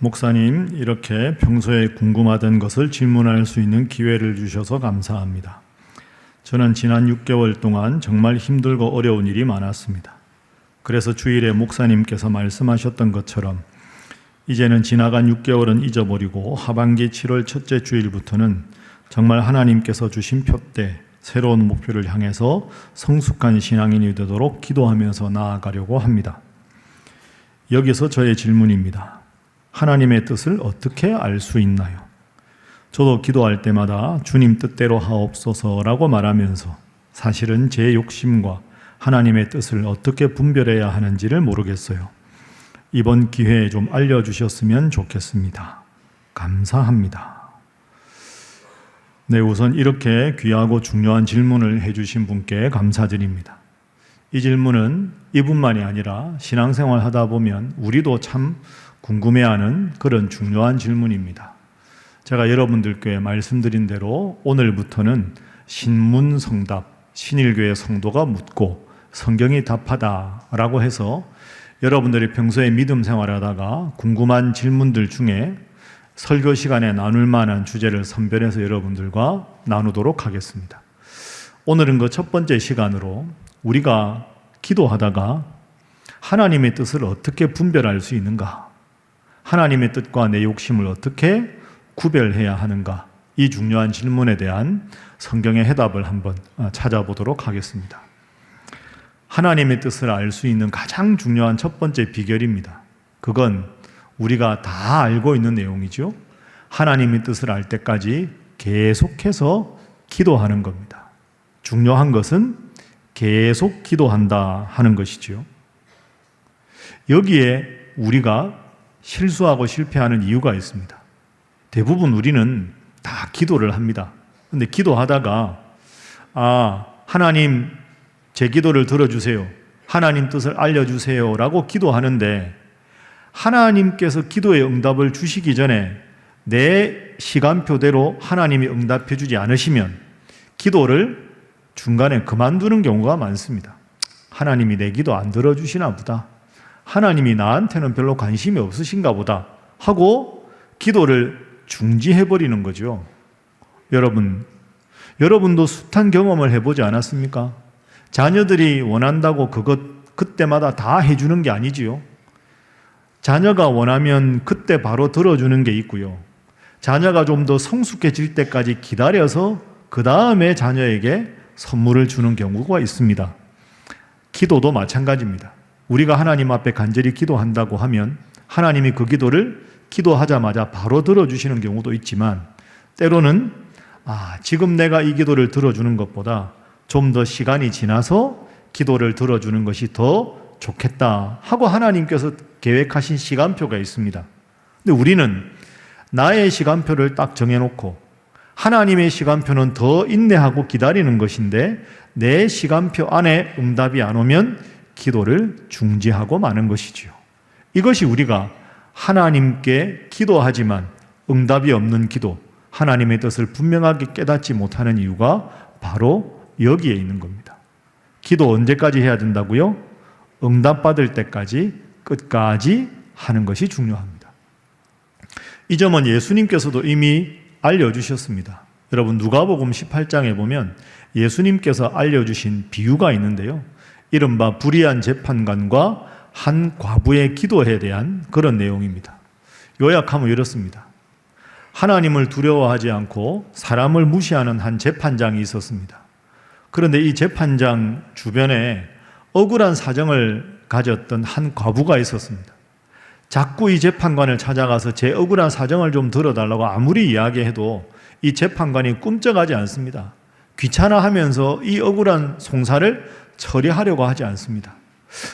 목사님, 이렇게 평소에 궁금하던 것을 질문할 수 있는 기회를 주셔서 감사합니다. 저는 지난 6개월 동안 정말 힘들고 어려운 일이 많았습니다. 그래서 주일에 목사님께서 말씀하셨던 것처럼 이제는 지나간 6개월은 잊어버리고 하반기 7월 첫째 주일부터는 정말 하나님께서 주신 표대, 새로운 목표를 향해서 성숙한 신앙인이 되도록 기도하면서 나아가려고 합니다. 여기서 저의 질문입니다. 하나님의 뜻을 어떻게 알 수 있나요? 저도 기도할 때마다 주님 뜻대로 하옵소서라고 말하면서 사실은 제 욕심과 하나님의 뜻을 어떻게 분별해야 하는지를 모르겠어요. 이번 기회에 좀 알려주셨으면 좋겠습니다. 감사합니다. 네, 우선 이렇게 귀하고 중요한 질문을 해주신 분께 감사드립니다. 이 질문은 이분만이 아니라 신앙생활 하다 보면 우리도 참 궁금해하는 그런 중요한 질문입니다. 제가 여러분들께 말씀드린 대로 오늘부터는 신문성답, 신일교회 성도가 묻고 성경이 답하다라고 해서 여러분들이 평소에 믿음 생활하다가 궁금한 질문들 중에 설교 시간에 나눌 만한 주제를 선별해서 여러분들과 나누도록 하겠습니다. 오늘은 그 첫 번째 시간으로 우리가 기도하다가 하나님의 뜻을 어떻게 분별할 수 있는가? 하나님의 뜻과 내 욕심을 어떻게 구별해야 하는가? 이 중요한 질문에 대한 성경의 해답을 한번 찾아보도록 하겠습니다. 하나님의 뜻을 알 수 있는 가장 중요한 첫 번째 비결입니다. 그건 우리가 다 알고 있는 내용이죠. 하나님의 뜻을 알 때까지 계속해서 기도하는 겁니다. 중요한 것은 계속 기도한다 하는 것이죠. 여기에 우리가 실수하고 실패하는 이유가 있습니다. 대부분 우리는 다 기도를 합니다. 근데 기도하다가 하나님 제 기도를 들어주세요. 하나님 뜻을 알려주세요 라고 기도하는데 하나님께서 기도의 응답을 주시기 전에 내 시간표대로 하나님이 응답해 주지 않으시면 기도를 중간에 그만두는 경우가 많습니다. 하나님이 내 기도 안 들어주시나 보다. 하나님이 나한테는 별로 관심이 없으신가 보다 하고 기도를 중지해버리는 거죠. 여러분도 숱한 경험을 해보지 않았습니까? 자녀들이 원한다고 그때마다 다 해주는 게 아니지요. 자녀가 원하면 그때 바로 들어주는 게 있고요. 자녀가 좀 더 성숙해질 때까지 기다려서 그 다음에 자녀에게 선물을 주는 경우가 있습니다. 기도도 마찬가지입니다. 우리가 하나님 앞에 간절히 기도한다고 하면 하나님이 그 기도를 기도하자마자 바로 들어주시는 경우도 있지만 때로는 지금 내가 이 기도를 들어주는 것보다 좀 더 시간이 지나서 기도를 들어주는 것이 더 좋겠다 하고 하나님께서 계획하신 시간표가 있습니다. 근데 우리는 나의 시간표를 딱 정해놓고 하나님의 시간표는 더 인내하고 기다리는 것인데 내 시간표 안에 응답이 안 오면 기도를 중지하고 마는 것이지요. 이것이 우리가 하나님께 기도하지만 응답이 없는 기도, 하나님의 뜻을 분명하게 깨닫지 못하는 이유가 바로 여기에 있는 겁니다. 기도 언제까지 해야 된다고요? 응답받을 때까지 끝까지 하는 것이 중요합니다. 이 점은 예수님께서도 이미 알려주셨습니다. 여러분 누가복음 18장에 보면 예수님께서 알려주신 비유가 있는데요. 이른바 불의한 재판관과 한 과부의 기도에 대한 그런 내용입니다. 요약하면 이렇습니다. 하나님을 두려워하지 않고 사람을 무시하는 한 재판장이 있었습니다. 그런데 이 재판장 주변에 억울한 사정을 가졌던 한 과부가 있었습니다. 자꾸 이 재판관을 찾아가서 제 억울한 사정을 좀 들어달라고 아무리 이야기해도 이 재판관이 꿈쩍하지 않습니다. 귀찮아하면서 이 억울한 송사를 처리하려고 하지 않습니다.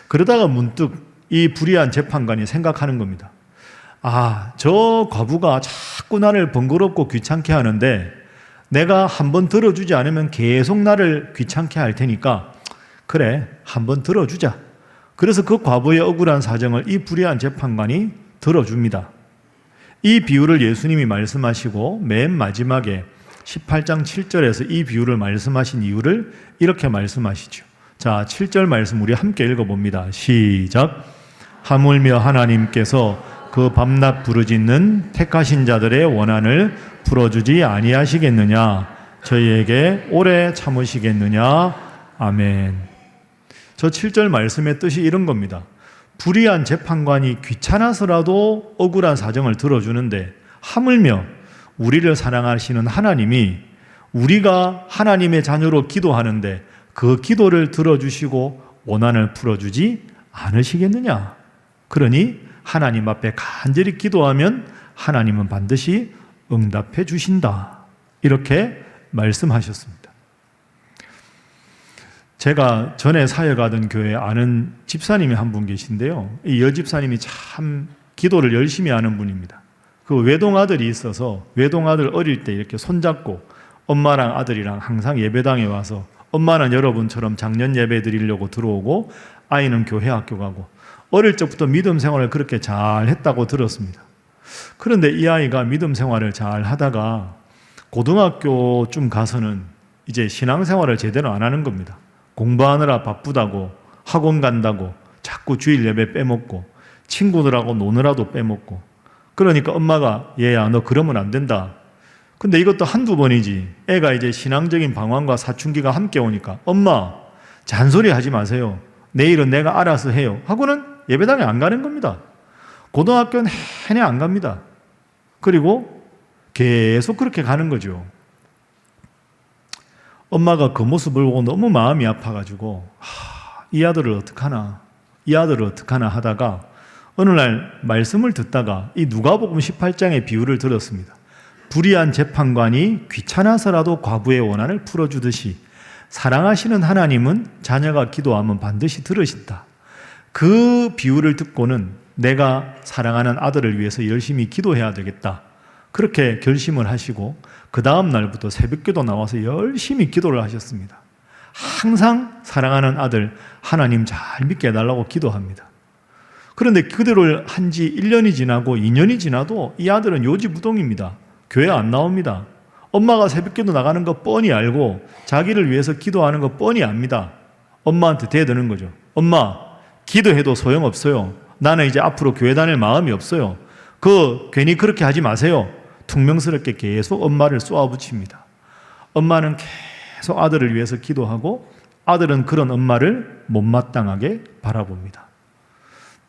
그러다가 문득 이 불의한 재판관이 생각하는 겁니다. 저 과부가 자꾸 나를 번거롭고 귀찮게 하는데 내가 한번 들어주지 않으면 계속 나를 귀찮게 할 테니까 그래, 한번 들어주자. 그래서 그 과부의 억울한 사정을 이 불의한 재판관이 들어줍니다. 이 비유를 예수님이 말씀하시고 맨 마지막에 18장 7절에서 이 비유를 말씀하신 이유를 이렇게 말씀하시죠. 자, 7절 말씀 우리 함께 읽어봅니다. 시작. 하물며 하나님께서 그 밤낮 부르짖는 택하신 자들의 원한을 풀어주지 아니하시겠느냐? 저희에게 오래 참으시겠느냐? 아멘. 저 7절 말씀의 뜻이 이런 겁니다. 불의한 재판관이 귀찮아서라도 억울한 사정을 들어주는데 하물며 우리를 사랑하시는 하나님이 우리가 하나님의 자녀로 기도하는데 그 기도를 들어주시고 원한을 풀어주지 않으시겠느냐? 그러니 하나님 앞에 간절히 기도하면 하나님은 반드시 응답해 주신다. 이렇게 말씀하셨습니다. 제가 전에 사역하던 교회에 아는 집사님이 한 분 계신데요. 이 여집사님이 참 기도를 열심히 하는 분입니다. 그 외동아들이 있어서 외동아들 어릴 때 이렇게 손잡고 엄마랑 아들이랑 항상 예배당에 와서 엄마는 여러분처럼 작년 예배 드리려고 들어오고 아이는 교회 학교 가고 어릴 적부터 믿음 생활을 그렇게 잘 했다고 들었습니다. 그런데 이 아이가 믿음 생활을 잘 하다가 고등학교쯤 가서는 이제 신앙생활을 제대로 안 하는 겁니다. 공부하느라 바쁘다고 학원 간다고 자꾸 주일 예배 빼먹고 친구들하고 노느라도 빼먹고 그러니까 엄마가 얘야 너 그러면 안 된다. 근데 이것도 한두 번이지 애가 이제 신앙적인 방황과 사춘기가 함께 오니까 엄마 잔소리 하지 마세요. 내일은 내가 알아서 해요. 하고는 예배당에 안 가는 겁니다. 고등학교는 내내 안 갑니다. 그리고 계속 그렇게 가는 거죠. 엄마가 그 모습을 보고 너무 마음이 아파가지고 이 아들을 어떡하나 이 아들을 어떡하나 하다가 어느 날 말씀을 듣다가 이 누가복음 18장의 비유를 들었습니다. 불의한 재판관이 귀찮아서라도 과부의 원한을 풀어주듯이 사랑하시는 하나님은 자녀가 기도하면 반드시 들으신다. 그 비유를 듣고는 내가 사랑하는 아들을 위해서 열심히 기도해야 되겠다. 그렇게 결심을 하시고 그 다음 날부터 새벽기도 나와서 열심히 기도를 하셨습니다. 항상 사랑하는 아들 하나님 잘 믿게 해달라고 기도합니다. 그런데 그대로 한 지 1년이 지나고 2년이 지나도 이 아들은 요지부동입니다. 교회 안 나옵니다. 엄마가 새벽기도 나가는 거 뻔히 알고 자기를 위해서 기도하는 거 뻔히 압니다. 엄마한테 대드는 거죠. 엄마, 기도해도 소용없어요. 나는 이제 앞으로 교회 다닐 마음이 없어요. 괜히 그렇게 하지 마세요. 퉁명스럽게 계속 엄마를 쏘아붙입니다. 엄마는 계속 아들을 위해서 기도하고 아들은 그런 엄마를 못마땅하게 바라봅니다.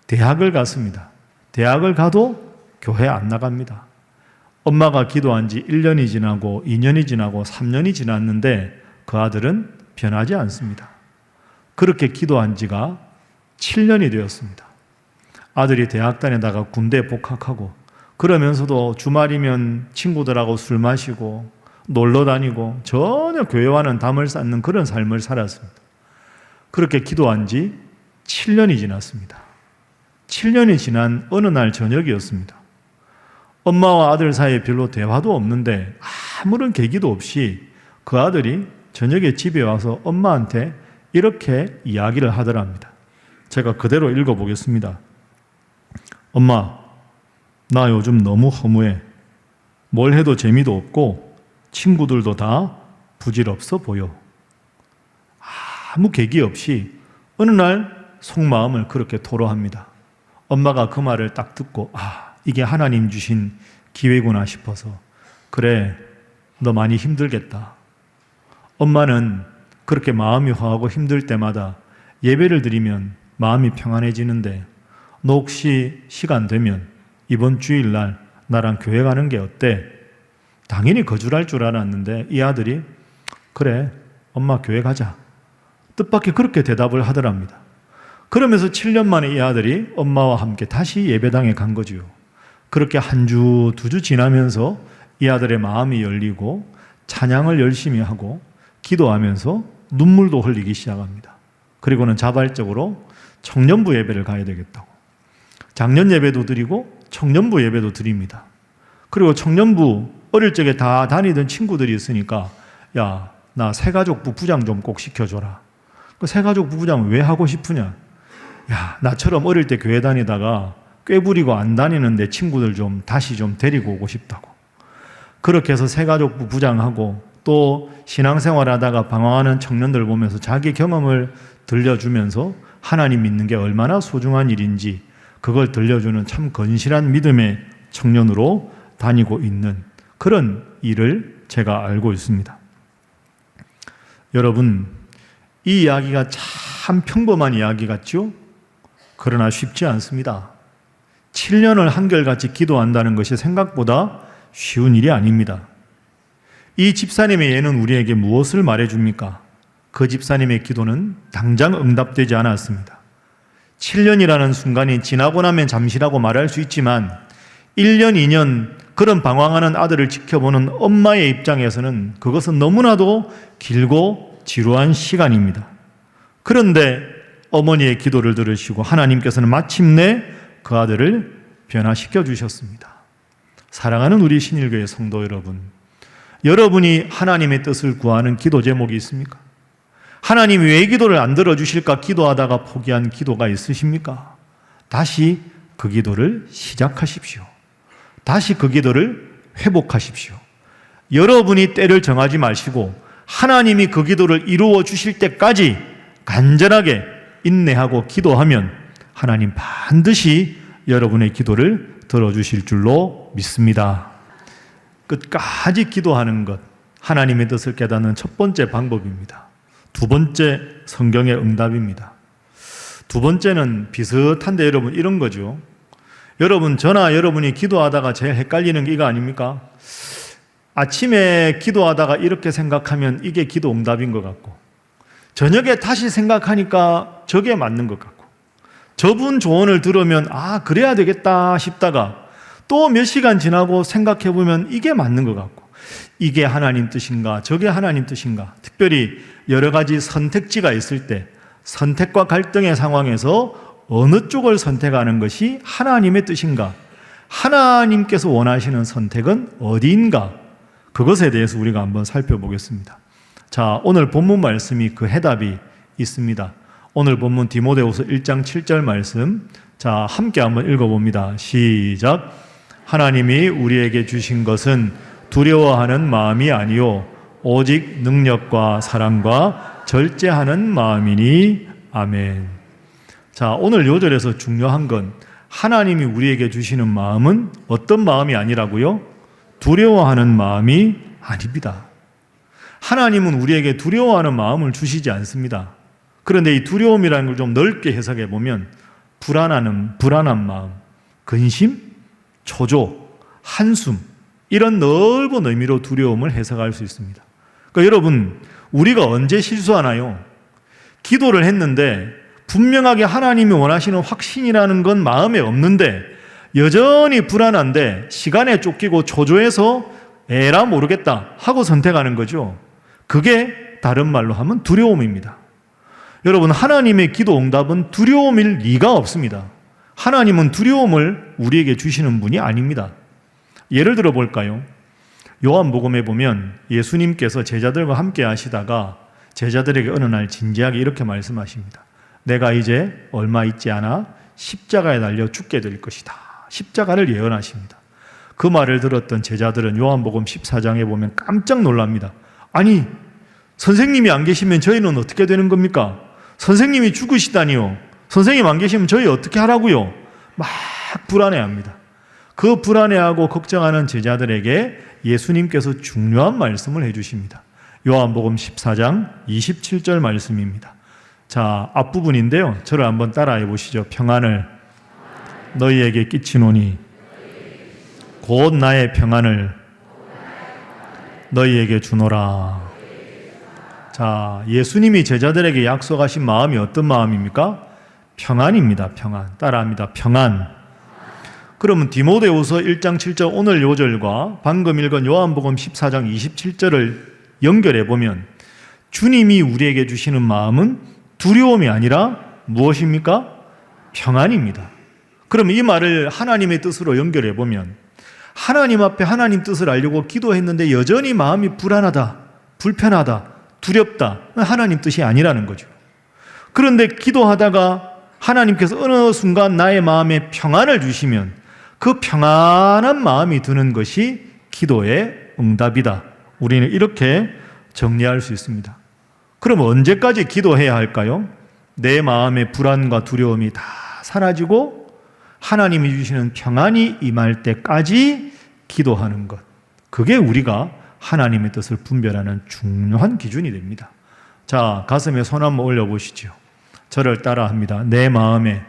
대학을 갔습니다. 대학을 가도 교회 안 나갑니다. 엄마가 기도한 지 1년이 지나고 2년이 지나고 3년이 지났는데 그 아들은 변하지 않습니다. 그렇게 기도한 지가 7년이 되었습니다. 아들이 대학 다니다가 군대 복학하고 그러면서도 주말이면 친구들하고 술 마시고 놀러 다니고 전혀 교회와는 담을 쌓는 그런 삶을 살았습니다. 그렇게 기도한 지 7년이 지났습니다. 7년이 지난 어느 날 저녁이었습니다. 엄마와 아들 사이에 별로 대화도 없는데 아무런 계기도 없이 그 아들이 저녁에 집에 와서 엄마한테 이렇게 이야기를 하더랍니다. 제가 그대로 읽어보겠습니다. 엄마, 나 요즘 너무 허무해. 뭘 해도 재미도 없고 친구들도 다 부질없어 보여. 아무 계기 없이 어느 날 속마음을 그렇게 토로합니다. 엄마가 그 말을 딱 듣고 이게 하나님 주신 기회구나 싶어서 그래, 너 많이 힘들겠다. 엄마는 그렇게 마음이 화하고 힘들 때마다 예배를 드리면 마음이 평안해지는데 너 혹시 시간 되면 이번 주일날 나랑 교회 가는 게 어때? 당연히 거절할 줄 알았는데 이 아들이 그래, 엄마 교회 가자. 뜻밖의 그렇게 대답을 하더랍니다. 그러면서 7년 만에 이 아들이 엄마와 함께 다시 예배당에 간 거지요. 그렇게 한 주, 두 주 지나면서 이 아들의 마음이 열리고 찬양을 열심히 하고 기도하면서 눈물도 흘리기 시작합니다. 그리고는 자발적으로 청년부 예배를 가야 되겠다고. 작년 예배도 드리고 청년부 예배도 드립니다. 그리고 청년부 어릴 적에 다 다니던 친구들이 있으니까 야, 나 새가족부 부장 좀 꼭 시켜줘라. 그 새가족부 부장 왜 하고 싶으냐? 야, 나처럼 어릴 때 교회 다니다가 꾀부리고 안 다니는 내 친구들 좀 다시 좀 데리고 오고 싶다고. 그렇게 해서 새가족부 부장하고 또 신앙생활 하다가 방황하는 청년들 보면서 자기 경험을 들려주면서 하나님 믿는 게 얼마나 소중한 일인지 그걸 들려주는 참 건실한 믿음의 청년으로 다니고 있는 그런 일을 제가 알고 있습니다. 여러분, 이 이야기가 참 평범한 이야기 같죠? 그러나 쉽지 않습니다. 7년을 한결같이 기도한다는 것이 생각보다 쉬운 일이 아닙니다. 이 집사님의 예는 우리에게 무엇을 말해줍니까? 그 집사님의 기도는 당장 응답되지 않았습니다. 7년이라는 순간이 지나고 나면 잠시라고 말할 수 있지만 1년, 2년 그런 방황하는 아들을 지켜보는 엄마의 입장에서는 그것은 너무나도 길고 지루한 시간입니다. 그런데 어머니의 기도를 들으시고 하나님께서는 마침내 그 아들을 변화시켜 주셨습니다. 사랑하는 우리 신일교회 성도 여러분, 여러분이 하나님의 뜻을 구하는 기도 제목이 있습니까? 하나님이 왜 기도를 안 들어주실까 기도하다가 포기한 기도가 있으십니까? 다시 그 기도를 시작하십시오. 다시 그 기도를 회복하십시오. 여러분이 때를 정하지 마시고 하나님이 그 기도를 이루어 주실 때까지 간절하게 인내하고 기도하면 하나님 반드시 여러분의 기도를 들어주실 줄로 믿습니다. 끝까지 기도하는 것, 하나님의 뜻을 깨닫는 첫 번째 방법입니다. 두 번째, 성경의 응답입니다. 두 번째는 비슷한데 여러분 이런 거죠. 여러분, 저나 여러분이 기도하다가 제일 헷갈리는 게 이거 아닙니까? 아침에 기도하다가 이렇게 생각하면 이게 기도 응답인 것 같고, 저녁에 다시 생각하니까 저게 맞는 것 같고, 저분 조언을 들으면 그래야 되겠다 싶다가 또 몇 시간 지나고 생각해 보면 이게 맞는 것 같고, 이게 하나님 뜻인가 저게 하나님 뜻인가, 특별히 여러 가지 선택지가 있을 때 선택과 갈등의 상황에서 어느 쪽을 선택하는 것이 하나님의 뜻인가, 하나님께서 원하시는 선택은 어디인가, 그것에 대해서 우리가 한번 살펴보겠습니다. 자, 오늘 본문 말씀이 그 해답이 있습니다. 오늘 본문 디모데후서 1장 7절 말씀, 자, 함께 한번 읽어봅니다. 시작. 하나님이 우리에게 주신 것은 두려워하는 마음이 아니요 오직 능력과 사랑과 절제하는 마음이니. 아멘. 자, 오늘 요절에서 중요한 건 하나님이 우리에게 주시는 마음은 어떤 마음이 아니라고요? 두려워하는 마음이 아닙니다. 하나님은 우리에게 두려워하는 마음을 주시지 않습니다. 그런데 이 두려움이라는 걸 좀 넓게 해석해 보면 불안한 마음, 근심, 초조, 한숨, 이런 넓은 의미로 두려움을 해석할 수 있습니다. 그러니까 여러분, 우리가 언제 실수하나요? 기도를 했는데 분명하게 하나님이 원하시는 확신이라는 건 마음에 없는데 여전히 불안한데 시간에 쫓기고 초조해서 에라 모르겠다 하고 선택하는 거죠. 그게 다른 말로 하면 두려움입니다. 여러분, 하나님의 기도 응답은 두려움일 리가 없습니다. 하나님은 두려움을 우리에게 주시는 분이 아닙니다. 예를 들어 볼까요? 요한복음에 보면 예수님께서 제자들과 함께 하시다가 제자들에게 어느 날 진지하게 이렇게 말씀하십니다. 내가 이제 얼마 있지 않아 십자가에 달려 죽게 될 것이다. 십자가를 예언하십니다. 그 말을 들었던 제자들은 요한복음 14장에 보면 깜짝 놀랍니다. 아니, 선생님이 안 계시면 저희는 어떻게 되는 겁니까? 선생님이 죽으시다니요. 선생님 안 계시면 저희 어떻게 하라고요? 막 불안해합니다. 그 불안해하고 걱정하는 제자들에게 예수님께서 중요한 말씀을 해주십니다. 요한복음 14장 27절 말씀입니다. 자, 앞부분인데요. 저를 한번 따라해 보시죠. 평안을 너희에게 끼치노니 곧 나의 평안을 너희에게 주노라. 자, 예수님이 제자들에게 약속하신 마음이 어떤 마음입니까? 평안입니다. 평안. 따라합니다. 평안. 그러면 디모데후서 1장 7절 오늘 요절과 방금 읽은 요한복음 14장 27절을 연결해 보면 주님이 우리에게 주시는 마음은 두려움이 아니라 무엇입니까? 평안입니다. 그럼 이 말을 하나님의 뜻으로 연결해 보면 하나님 앞에 하나님 뜻을 알려고 기도했는데 여전히 마음이 불안하다, 불편하다, 두렵다, 하나님 뜻이 아니라는 거죠. 그런데 기도하다가 하나님께서 어느 순간 나의 마음에 평안을 주시면 그 평안한 마음이 드는 것이 기도의 응답이다. 우리는 이렇게 정리할 수 있습니다. 그럼 언제까지 기도해야 할까요? 내 마음의 불안과 두려움이 다 사라지고 하나님이 주시는 평안이 임할 때까지 기도하는 것. 그게 우리가 하나님의 뜻을 분별하는 중요한 기준이 됩니다. 자, 가슴에 손 한번 올려보시죠. 저를 따라합니다. 내 마음에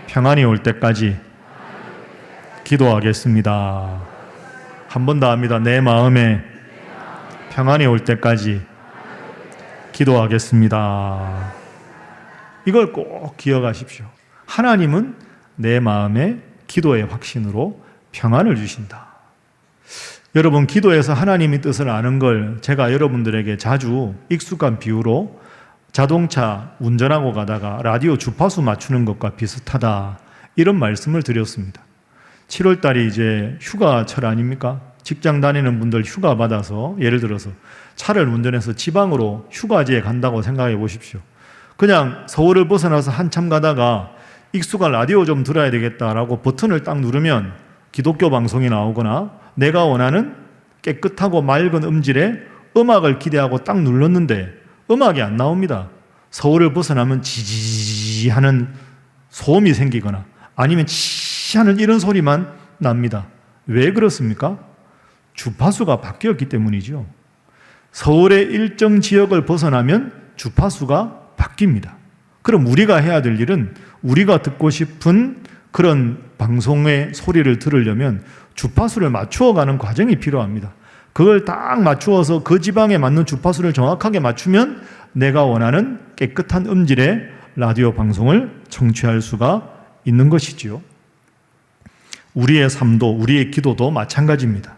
평안이 올 때까지 기도하겠습니다. 한 번 더 합니다. 내 마음에 평안이 올 때까지 기도하겠습니다. 이걸 꼭 기억하십시오. 하나님은 내 마음에 기도의 확신으로 평안을 주신다. 여러분, 기도에서 하나님의 뜻을 아는 걸 제가 여러분들에게 자주 익숙한 비유로 자동차 운전하고 가다가 라디오 주파수 맞추는 것과 비슷하다, 이런 말씀을 드렸습니다. 7월 달이 이제 휴가철 아닙니까? 직장 다니는 분들 휴가 받아서 예를 들어서 차를 운전해서 지방으로 휴가지에 간다고 생각해 보십시오. 그냥 서울을 벗어나서 한참 가다가 익숙한 라디오 좀 들어야 되겠다라고 버튼을 딱 누르면 기독교 방송이 나오거나 내가 원하는 깨끗하고 맑은 음질의 음악을 기대하고 딱 눌렀는데 음악이 안 나옵니다. 서울을 벗어나면 지지지 하는 소음이 생기거나 아니면 치 하는 이런 소리만 납니다. 왜 그렇습니까? 주파수가 바뀌었기 때문이죠. 서울의 일정 지역을 벗어나면 주파수가 바뀝니다. 그럼 우리가 해야 될 일은 우리가 듣고 싶은 그런 방송의 소리를 들으려면 주파수를 맞추어가는 과정이 필요합니다. 그걸 딱 맞추어서 그 지방에 맞는 주파수를 정확하게 맞추면 내가 원하는 깨끗한 음질의 라디오 방송을 청취할 수가 있는 것이지요. 우리의 삶도, 우리의 기도도 마찬가지입니다.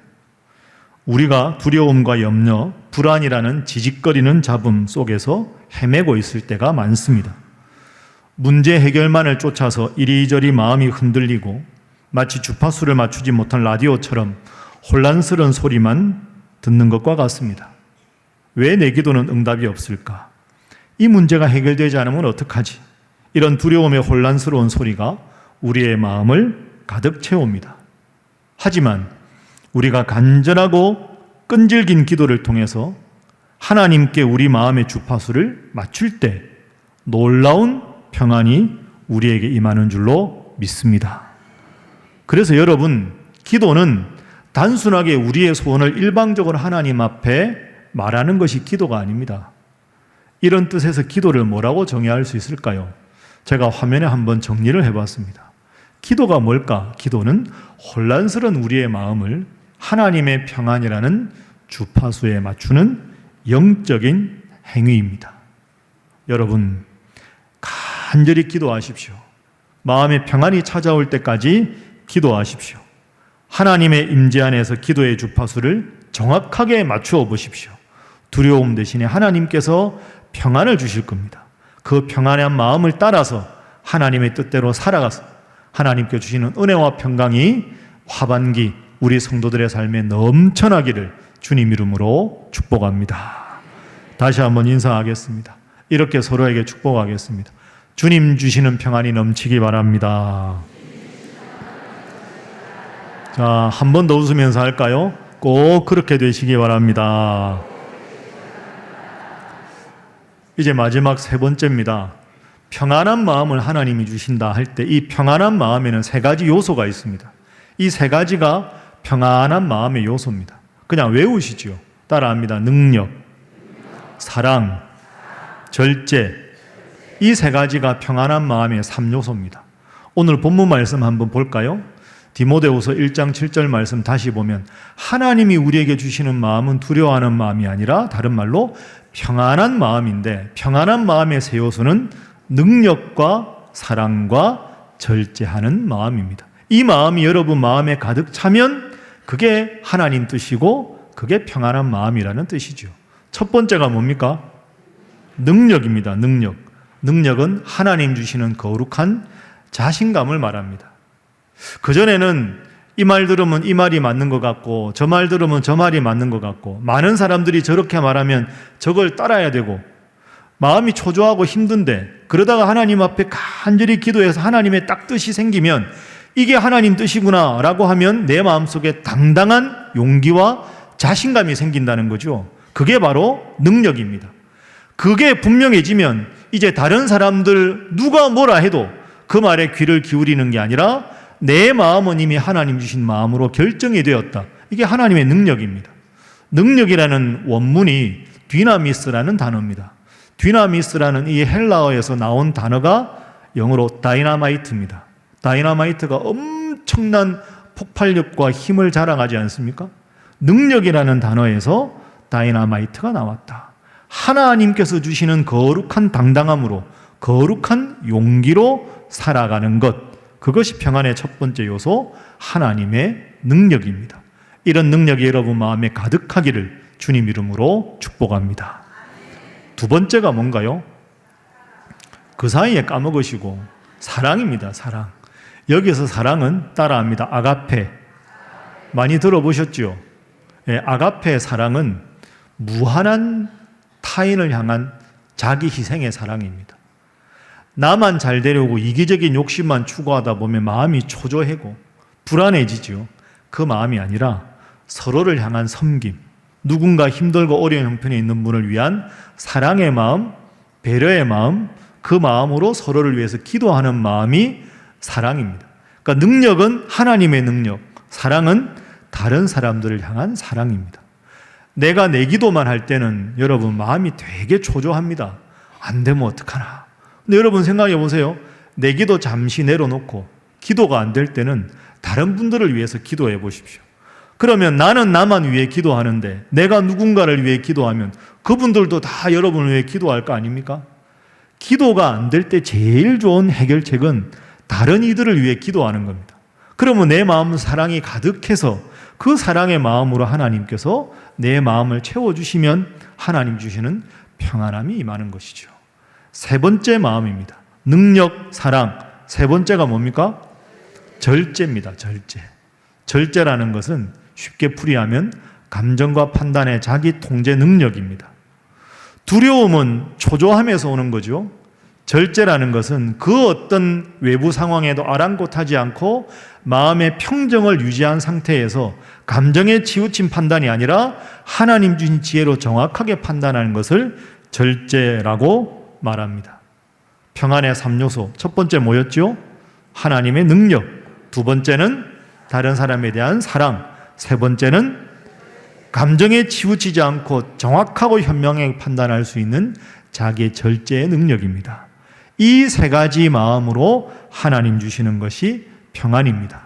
우리가 두려움과 염려, 불안이라는 지직거리는 잡음 속에서 헤매고 있을 때가 많습니다. 문제 해결만을 쫓아서 이리저리 마음이 흔들리고 마치 주파수를 맞추지 못한 라디오처럼 혼란스러운 소리만 듣는 것과 같습니다. 왜 내 기도는 응답이 없을까? 이 문제가 해결되지 않으면 어떡하지? 이런 두려움의 혼란스러운 소리가 우리의 마음을 가득 채웁니다. 하지만 우리가 간절하고 끈질긴 기도를 통해서 하나님께 우리 마음의 주파수를 맞출 때 놀라운 평안이 우리에게 임하는 줄로 믿습니다. 그래서 여러분, 기도는 단순하게 우리의 소원을 일방적으로 하나님 앞에 말하는 것이 기도가 아닙니다. 이런 뜻에서 기도를 뭐라고 정의할 수 있을까요? 제가 화면에 한번 정리를 해봤습니다. 기도가 뭘까? 기도는 혼란스러운 우리의 마음을 하나님의 평안이라는 주파수에 맞추는 영적인 행위입니다. 여러분, 간절히 기도하십시오. 마음의 평안이 찾아올 때까지 기도하십시오. 하나님의 임재 안에서 기도의 주파수를 정확하게 맞추어 보십시오. 두려움 대신에 하나님께서 평안을 주실 겁니다. 그 평안한 마음을 따라서 하나님의 뜻대로 살아가서 하나님께 주시는 은혜와 평강이 하반기 우리 성도들의 삶에 넘쳐나기를 주님 이름으로 축복합니다. 다시 한번 인사하겠습니다. 이렇게 서로에게 축복하겠습니다. 주님 주시는 평안이 넘치기 바랍니다. 자, 한 번 더 웃으면서 할까요? 꼭 그렇게 되시기 바랍니다. 이제 마지막 세 번째입니다. 평안한 마음을 하나님이 주신다 할 때 이 평안한 마음에는 세 가지 요소가 있습니다. 이 세 가지가 평안한 마음의 요소입니다. 그냥 외우시죠. 따라합니다. 능력, 사랑, 절제. 이 세 가지가 평안한 마음의 3요소입니다. 오늘 본문 말씀 한번 볼까요? 디모데후서 1장 7절 말씀 다시 보면 하나님이 우리에게 주시는 마음은 두려워하는 마음이 아니라 다른 말로 평안한 마음인데 평안한 마음의 세 요소는 능력과 사랑과 절제하는 마음입니다. 이 마음이 여러분 마음에 가득 차면 그게 하나님 뜻이고 그게 평안한 마음이라는 뜻이죠. 첫 번째가 뭡니까? 능력입니다. 능력. 능력은 하나님 주시는 거룩한 자신감을 말합니다. 그전에는 이 말 들으면 이 말이 맞는 것 같고 저 말 들으면 저 말이 맞는 것 같고 많은 사람들이 저렇게 말하면 저걸 따라야 되고 마음이 초조하고 힘든데 그러다가 하나님 앞에 간절히 기도해서 하나님의 딱 뜻이 생기면 이게 하나님 뜻이구나 라고 하면 내 마음속에 당당한 용기와 자신감이 생긴다는 거죠. 그게 바로 능력입니다. 그게 분명해지면 이제 다른 사람들 누가 뭐라 해도 그 말에 귀를 기울이는 게 아니라 내 마음은 이미 하나님 주신 마음으로 결정이 되었다. 이게 하나님의 능력입니다. 능력이라는 원문이 디나미스라는 단어입니다. 디나미스라는 이 헬라어에서 나온 단어가 영어로 다이나마이트입니다. 다이나마이트가 엄청난 폭발력과 힘을 자랑하지 않습니까? 능력이라는 단어에서 다이나마이트가 나왔다. 하나님께서 주시는 거룩한 당당함으로, 거룩한 용기로 살아가는 것, 그것이 평안의 첫 번째 요소, 하나님의 능력입니다. 이런 능력이 여러분 마음에 가득하기를 주님 이름으로 축복합니다. 두 번째가 뭔가요? 그 사이에 까먹으시고 사랑입니다. 사랑. 여기서 사랑은 따라합니다. 아가페. 많이 들어보셨죠? 예, 아가페 사랑은 무한한 타인을 향한 자기 희생의 사랑입니다. 나만 잘 되려고 이기적인 욕심만 추구하다 보면 마음이 초조해고 불안해지죠. 그 마음이 아니라 서로를 향한 섬김, 누군가 힘들고 어려운 형편에 있는 분을 위한 사랑의 마음, 배려의 마음, 그 마음으로 서로를 위해서 기도하는 마음이 사랑입니다. 그러니까 능력은 하나님의 능력, 사랑은 다른 사람들을 향한 사랑입니다. 내가 내 기도만 할 때는 여러분 마음이 되게 초조합니다. 안 되면 어떡하나. 근데 여러분 생각해 보세요. 내 기도 잠시 내려놓고 기도가 안 될 때는 다른 분들을 위해서 기도해 보십시오. 그러면 나는 나만 위해 기도하는데 내가 누군가를 위해 기도하면 그분들도 다 여러분을 위해 기도할 거 아닙니까? 기도가 안 될 때 제일 좋은 해결책은 다른 이들을 위해 기도하는 겁니다. 그러면 내 마음은 사랑이 가득해서 그 사랑의 마음으로 하나님께서 내 마음을 채워주시면 하나님 주시는 평안함이 임하는 것이죠. 세 번째 마음입니다. 능력, 사랑. 세 번째가 뭡니까? 절제입니다. 절제. 절제라는 것은 쉽게 풀이하면 감정과 판단의 자기 통제 능력입니다. 두려움은 초조함에서 오는 거죠. 절제라는 것은 그 어떤 외부 상황에도 아랑곳하지 않고 마음의 평정을 유지한 상태에서 감정에 치우친 판단이 아니라 하나님 주신 지혜로 정확하게 판단하는 것을 절제라고 말합니다. 평안의 3요소. 첫 번째 뭐였죠? 하나님의 능력. 두 번째는 다른 사람에 대한 사랑. 세 번째는 감정에 치우치지 않고 정확하고 현명하게 판단할 수 있는 자기의 절제의 능력입니다. 이 세 가지 마음으로 하나님 주시는 것이 평안입니다.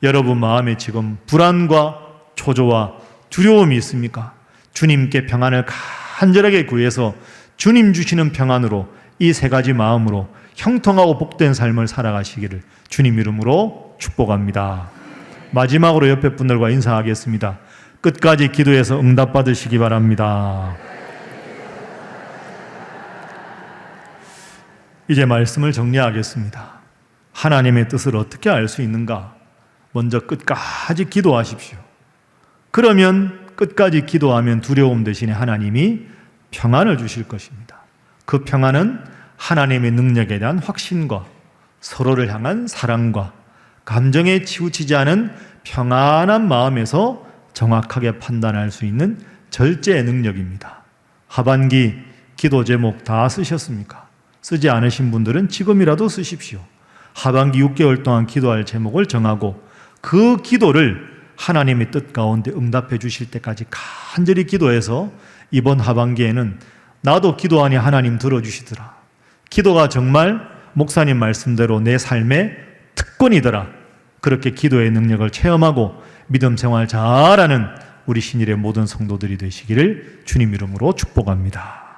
여러분 마음에 지금 불안과 초조와 두려움이 있습니까? 주님께 평안을 간절하게 구해서 주님 주시는 평안으로 이 세 가지 마음으로 형통하고 복된 삶을 살아가시기를 주님 이름으로 축복합니다. 마지막으로 옆에 분들과 인사하겠습니다. 끝까지 기도해서 응답받으시기 바랍니다. 이제 말씀을 정리하겠습니다. 하나님의 뜻을 어떻게 알 수 있는가? 먼저 끝까지 기도하십시오. 그러면 끝까지 기도하면 두려움 대신에 하나님이 평안을 주실 것입니다. 그 평안은 하나님의 능력에 대한 확신과 서로를 향한 사랑과 감정에 치우치지 않은 평안한 마음에서 정확하게 판단할 수 있는 절제의 능력입니다. 하반기 기도 제목 다 쓰셨습니까? 쓰지 않으신 분들은 지금이라도 쓰십시오. 하반기 6개월 동안 기도할 제목을 정하고 그 기도를 하나님의 뜻 가운데 응답해 주실 때까지 간절히 기도해서 이번 하반기에는 나도 기도하니 하나님 들어주시더라. 기도가 정말 목사님 말씀대로 내 삶의 특권이더라. 그렇게 기도의 능력을 체험하고 믿음 생활 잘하는 우리 신일의 모든 성도들이 되시기를 주님 이름으로 축복합니다.